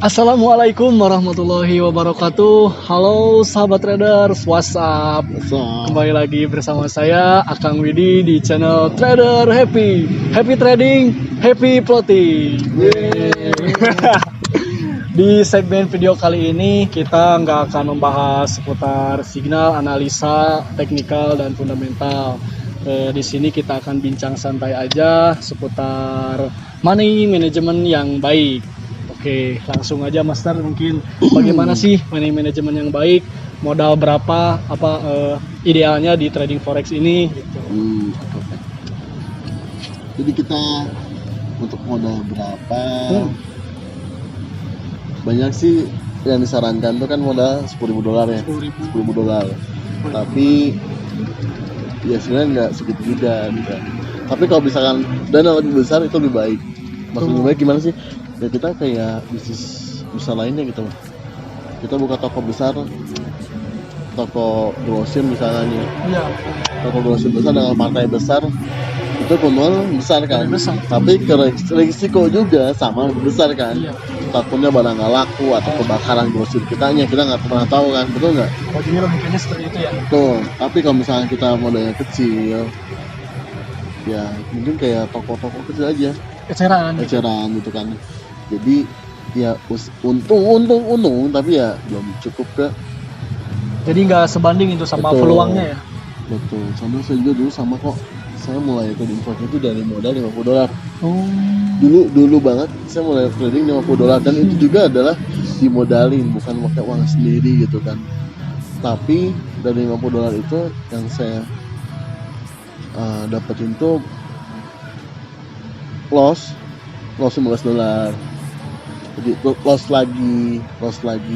Assalamualaikum warahmatullahi wabarakatuh. Halo sahabat traders, what's up? Kembali lagi bersama saya Akang Widi di channel Trader Happy. Happy trading, happy floating. Di segmen video kali ini kita nggak akan membahas seputar signal, analisa, teknikal dan fundamental. Di sini kita akan bincang santai aja seputar money management yang baik. Oke, langsung aja Master, mungkin bagaimana sih money management yang baik? Modal berapa? Idealnya di trading forex ini? Gitu. Okay. Jadi kita untuk modal berapa? Banyak sih yang disarankan tuh kan modal $10.000 ya. $10.000. Tapi ya sebenarnya nggak segitu juga gitu. Tapi kalau misalkan dana lebih besar itu lebih baik. Maksudnya lebih baik gimana sih? Ya kita kayak bisnis besar lainnya gitu loh. Kita buka toko besar, toko grosir misalnya. Iya. Toko grosir besar dengan partai besar itu keuntungan besar kan. Besar. Tapi resiko juga sama besar kan. Iya. Takutnya barang nggak laku atau kebakaran grosir kitanya, kita nggak pernah tahu kan, betul nggak? Oh, jadi logikanya seperti itu ya? Tuh, tapi kalau misalnya kita modalnya kecil, ya mungkin kayak toko-toko kecil aja, eceran gitu kan. Jadi ya untung, tapi ya belum cukup ke. Jadi nggak sebanding itu sama peluangnya ya? Betul, sama saya juga dulu sama kok. Saya mulai trading forex itu dari modal $50. Dulu banget saya mulai trading $50 dan itu juga adalah dimodalin, bukan pakai uang sendiri gitu kan. Tapi dari $50 itu yang saya dapetin tuh loss $15. Jadi loss lagi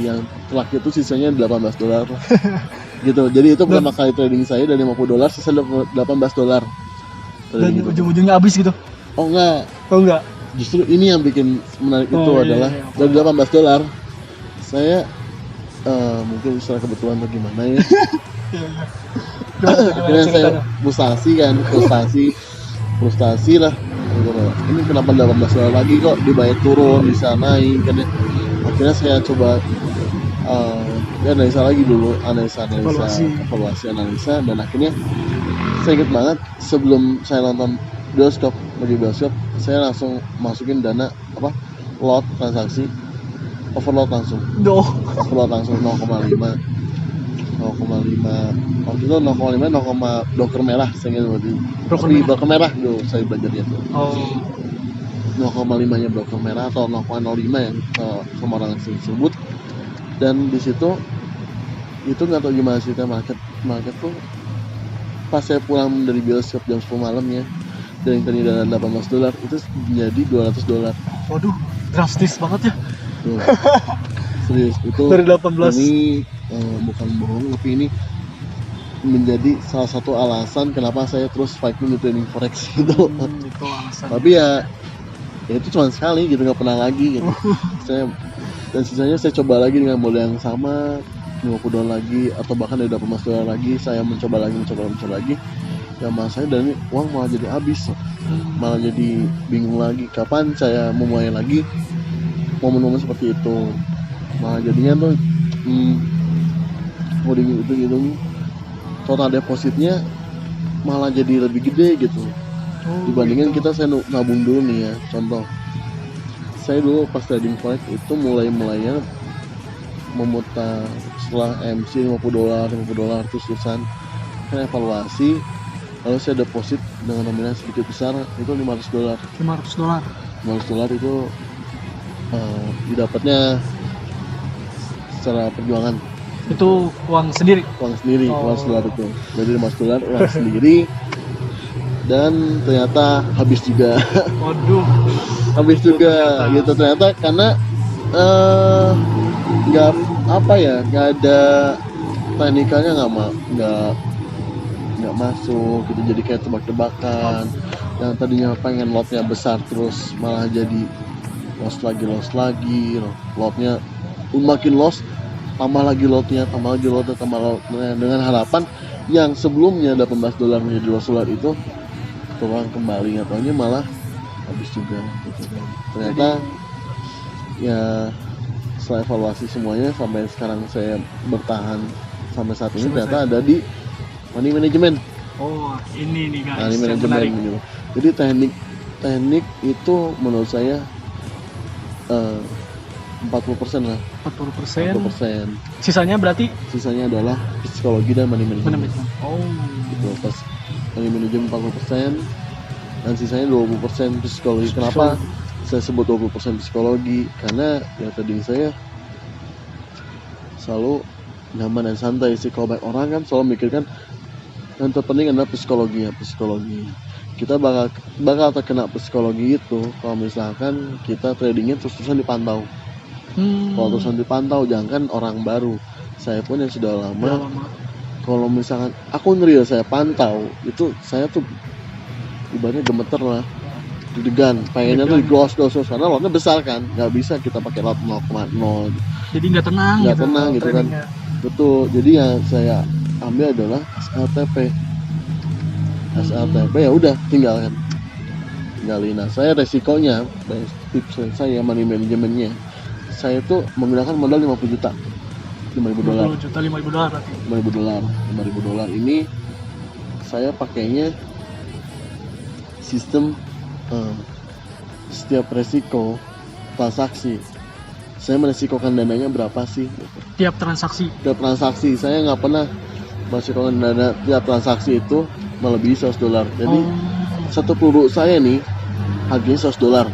yang terakhir itu sisanya $18. Gitu. Jadi itu pertama kali trading saya dari $50 sisa $18. Dan gitu. ujung-ujungnya habis gitu? Oh enggak. Justru ini yang bikin menarik itu adalah dari $18 saya mungkin secara kebetulan atau gimana ya. Akhirnya saya frustasi lah. Ini kenapa $18 lagi kok dibayar turun bisa naik kan ya. Akhirnya saya coba analisa lagi dulu, evaluasi analisa, dan akhirnya saya ingat banget sebelum saya nonton bioskop, saya langsung masukin dana lot transaksi overload langsung 0,5 waktu itu 0,5 broker merah saya ingat broker merah dulu saya belajarnya tuh 0,5 nya broker merah atau 0,05 yang sama orang tersebut. Dan di situ itu nggak tahu gimana sih market tuh pas saya pulang dari bioskop jam 10 malam ya, dan yang tadi dana $18 itu menjadi $200. Waduh, drastis banget ya. Tuh. Serius itu dari 18 ini bukan bohong, tapi ini menjadi salah satu alasan kenapa saya terus fighting di trading forex gitu. Itu alasan. Tapi ya itu cuma sekali gitu, nggak pernah lagi gitu. Dan sisanya saya coba lagi dengan modal yang sama, $50 lagi atau bahkan dari $18 lagi. Saya mencoba lagi. Ya saya dan uang malah jadi habis, malah jadi bingung lagi kapan saya mau mulai lagi. Momen-momen seperti itu malah jadinya tuh coding itu gitu, total depositnya malah jadi lebih gede gitu dibandingin kita saya nabung dulu nih ya. Contoh, saya dulu pas trading forex itu mulainya memutar setelah MC $50 terus terusan kan evaluasi, lalu saya deposit dengan nominal sedikit besar itu $500. $500 itu didapatnya secara perjuangan. Itu uang sendiri? $500 itu. Jadi $500 uang sendiri. Dan ternyata habis juga. Waduh. Habis juga gitu ternyata karena nggak ada teknikalnya, nggak masuk gitu, jadi kayak tebak-tebakan. Yang tadinya pengen lotnya besar terus malah jadi loss lagi, lotnya makin loss, tambah lagi lotnya dengan harapan yang sebelumnya $18 menjadi $2 itu terulang kembali, ataunya malah habis juga gitu kan. Ternyata ya setelah evaluasi semuanya sampai sekarang saya bertahan sampai saat ini Selesai. ternyata ada di money management. Oh, ini nih guys, Money yang management menarik. gitu. Jadi teknik itu menurut saya 40% lah, 40%. 40%. Sisanya berarti Sisanya adalah psikologi dan money management. manajemen. Oh. Gitu. Pas money management 40% dan sisanya 20% psikologi. Kenapa saya sebut 20% psikologi? Karena ya tadi saya selalu nyaman dan santai sih. Kalau banyak orang kan selalu mikirkan yang terpenting adalah psikologi. Kita bakal terkena psikologi itu kalau misalkan kita tradingnya terus-terusan dipantau. Kalau terusan dipantau, jangan orang baru. Saya pun yang sudah Udah lama, lama. kalau misalkan akun real saya pantau, itu saya tuh ibaratnya gemeter lah, deg-degan, pengennya tuh di close karena lotnya besar kan, nggak bisa kita pakai lot 0,0. Jadi nggak tenang Nggak gitu. tenang gitu kan. trainingnya. Betul, jadi yang saya ambil adalah SLTP. SLTP ya udah tinggalin. Nah saya resikonya, tips saya money manajemennya, saya tuh menggunakan modal 50 juta, 5.000 dolar. 50 juta, 5.000 dolar berarti. 5.000 dolar ini saya pakainya sistem setiap resiko transaksi saya meresikokan dananya berapa sih gitu. Tiap transaksi. Tiap transaksi saya nggak pernah meresikokan dana tiap transaksi itu melebihi 100 dolar. Jadi satu peluru saya nih harganya 100 dolar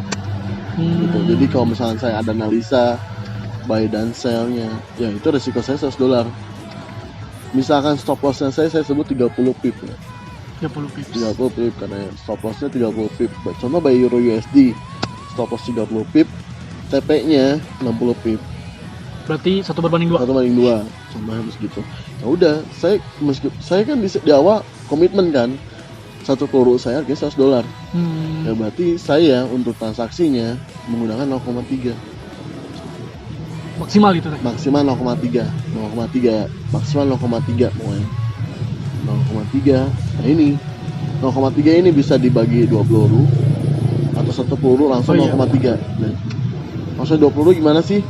gitu. Jadi kalau misalnya saya ada analisa buy dan sell-nya, ya itu resiko saya 100 dolar. Misalkan stop loss-nya saya sebut 30 pip ya. 30 pips. 30 pip karena stop loss-nya 30 pip. Contoh buy euro USD, stop loss 30 pip, TP-nya 60 pip. Berarti 1/2. 1/2. Contohnya begitu. Ya udah, saya kan di awal komitmen kan. Satu peluru saya harganya 100 dolar. Ya berarti saya untuk transaksinya menggunakan 0,3. Maksimal gitu kan. Maksimal 0,3 maksimal 0,3 pokoknya 0,3. Nah ini 0,3 ini bisa dibagi 2 peluru atau satu peluru langsung 0,3. Nah, maksudnya 2 peluru gimana sih?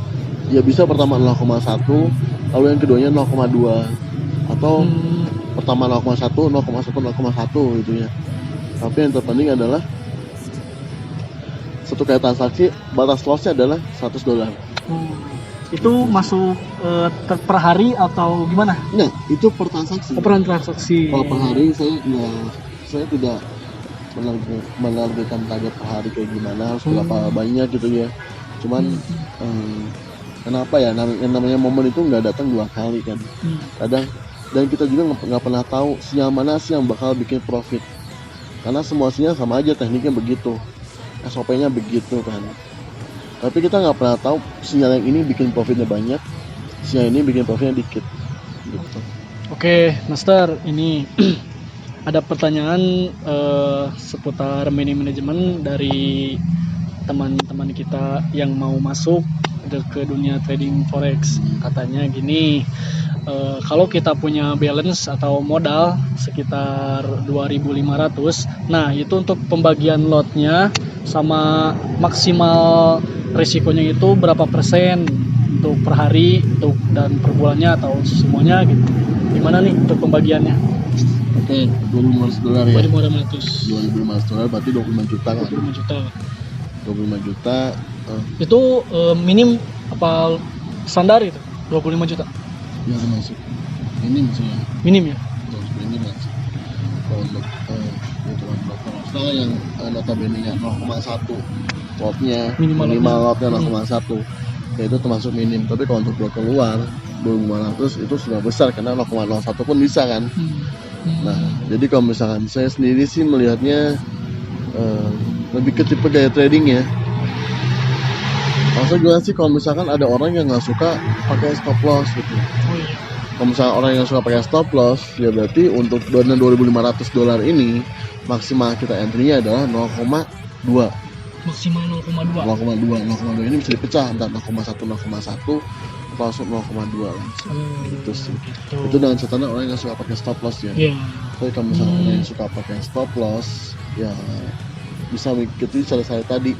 Ya bisa pertama 0,1 lalu yang keduanya 0,2 atau pertama 0,1 0,1 gitu ya. Tapi yang terpenting adalah satu kali transaksi batas lossnya adalah 100 dolar. Itu masuk per hari atau gimana? Nah, itu per transaksi. Per transaksi. Kalau per hari saya tidak menargetkan target per hari kayak gimana, harus berapa banyak gitu ya. Cuman kenapa ya yang namanya momen itu nggak datang 2 kali kan. Kadang dan kita juga nggak pernah tahu sinyal mana sih yang bakal bikin profit. Karena semua sinyal sama aja tekniknya begitu, SOP-nya begitu kan. Tapi kita nggak pernah tahu sinyal yang ini bikin profitnya banyak, sinyal ini bikin profitnya dikit gitu. Oke, Master, ini ada pertanyaan seputar money management dari teman-teman kita yang mau masuk ke dunia trading forex. Katanya gini, kalau kita punya balance atau modal sekitar 2.500, nah itu untuk pembagian lotnya sama maksimal risikonya itu berapa persen untuk per hari dan per bulannya atau semuanya gitu. Gimana nih untuk pembagiannya? Oke, 2.500 dolar ya. 2.500. 2.500 dolar berarti 25 juta kan. 25 juta. 25 juta Itu minim apa standar itu? 25 juta. ya termasuk minim sih ya. Minim ya? Terus minim masih. Kalau untuk kebutuhan lokal yang notabene-nya 0,1 lotnya minimal lotnya 0,1 ya itu termasuk minim. Tapi kalau untuk broker luar 2.500 itu sudah besar karena 0,01 pun bisa kan. Nah jadi kalau misalkan saya sendiri sih melihatnya lebih ke tipe gaya trading ya. Maksudnya gimana sih kalau misalkan ada orang yang nggak suka pakai stop loss gitu. Kalau misalnya orang yang suka pakai stop loss, ya berarti untuk dana 2.500 dolar ini maksimal kita entry-nya adalah 0,2. Maksimal 0,2. 0,2 ini bisa dipecah antara 0,1 atau langsung 0,2 langsung. Gitu sih. Itu dengan catatan orang yang suka pakai stop loss ya. Tapi kalau misalnya orang yang suka pakai stop loss, ya bisa mengikuti cara saya tadi.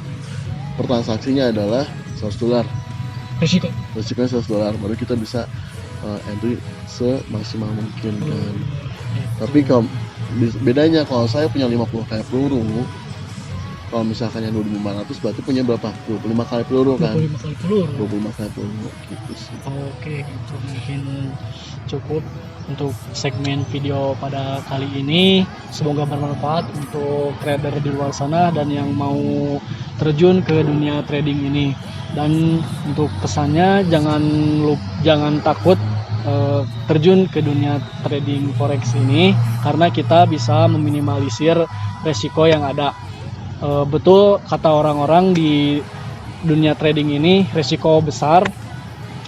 Per transaksinya adalah 100 dolar. Risikonya $100, baru kita bisa entry semaksimal mungkin kan. Tapi kalau bedanya kalau saya punya 50 kali peluru, kalau misalkan yang 2.500 berarti punya berapa? 25 kali peluru kan? 25 kali peluru. 25 kali peluru gitu sih. Oke, itu mungkin cukup untuk segmen video pada kali ini. Semoga bermanfaat untuk trader di luar sana dan yang mau terjun ke dunia trading ini. Dan untuk pesannya jangan takut terjun ke dunia trading forex ini, karena kita bisa meminimalisir resiko yang ada. Betul kata orang-orang di dunia trading ini resiko besar,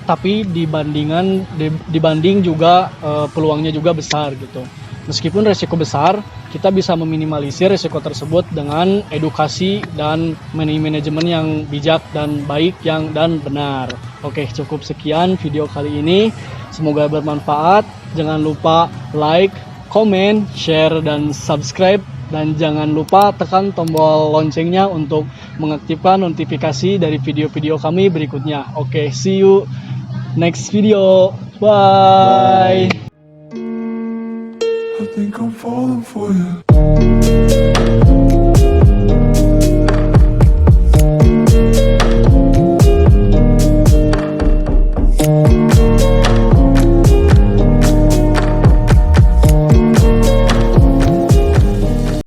tapi dibanding juga peluangnya juga besar gitu. Meskipun resiko besar, kita bisa meminimalisir resiko tersebut dengan edukasi dan manajemen yang bijak dan baik dan benar. Oke, cukup sekian video kali ini. Semoga bermanfaat. Jangan lupa like, comment, share, dan subscribe. Dan jangan lupa tekan tombol loncengnya untuk mengaktifkan notifikasi dari video-video kami berikutnya. Oke, see you next video. Bye. I think I'm falling for you.